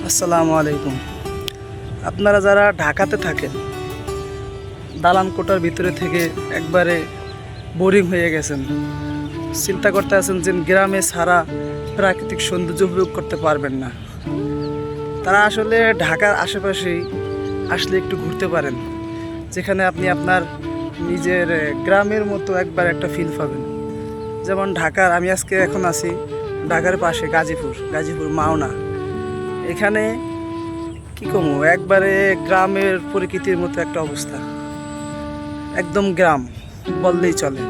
আসসালামু আলাইকুম। আপনারা যারা ঢাকাতে থাকেন, দালান কোটার ভিতরে থেকে একবারে বোরিং হয়ে গেছেন, চিন্তা করতে আছেন যে গ্রামে ছাড়া প্রাকৃতিক সৌন্দর্য উপভোগ করতে পারবেন না, তারা আসলে ঢাকার আশেপাশেই আসলে একটু ঘুরতে পারেন, যেখানে আপনি আপনার নিজের গ্রামের মতো একবার একটা ফিল পাবেন। যেমন ঢাকার, আমি আজকে এখন আছি ঢাকার পাশে গাজীপুর মাওনা। এখানে কি কমু, একবারে গ্রামের প্রকৃতির মতো একটা অবস্থা, একদম গ্রাম বললেই চলে।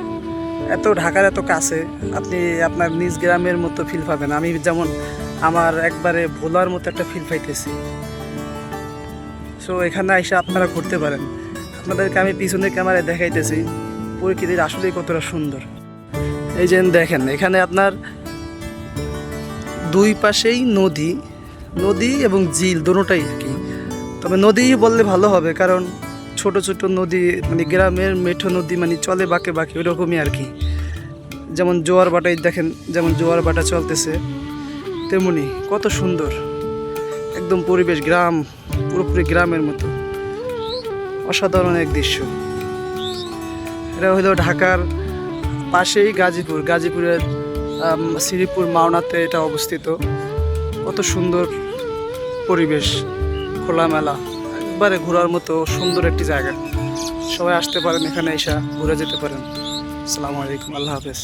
এত ঢাকার এত কাছে আপনি আপনার নিজ গ্রামের মতো ফিল পাবেন। আমি যেমন আমার একবারে ভোলার মতো একটা ফিল পাইতেছি। সো এখানে এসে আপনারা ঘুরতে পারেন। আপনাদেরকে আমি পিছনের ক্যামেরায় দেখাইতেছি প্রকৃতির আসলেই কতটা সুন্দর। এই যে দেখেন, এখানে আপনার দুই পাশেই নদী এবং ঝিল দুটোটাই আর কি। তবে নদী বললে ভালো হবে, কারণ ছোট ছোট নদী, মানে গ্রামের মেঠো নদী, মানে চলে বাঁকে বাঁকে ওইরকমই আর কি। যেমন জোয়ার ভাটাই দেখেন, যেমন জোয়ার ভাটা চলতেছে, তেমনি কত সুন্দর একদম পরিবেশ, গ্রাম, পুরোপুরি গ্রামের মতো অসাধারণ এক দৃশ্য। এটা হলো ঢাকার পাশেই গাজীপুরের শ্রীপুর মাওনাতে এটা অবস্থিত। কত সুন্দর পরিবেশ, খোলামেলা, একবারে ঘোরার মতো সুন্দর একটি জায়গা। সবাই আসতে পারেন, এখানে এসে ঘুরে যেতে পারেন। আসসালামু আলাইকুম, আল্লাহ হাফেজ।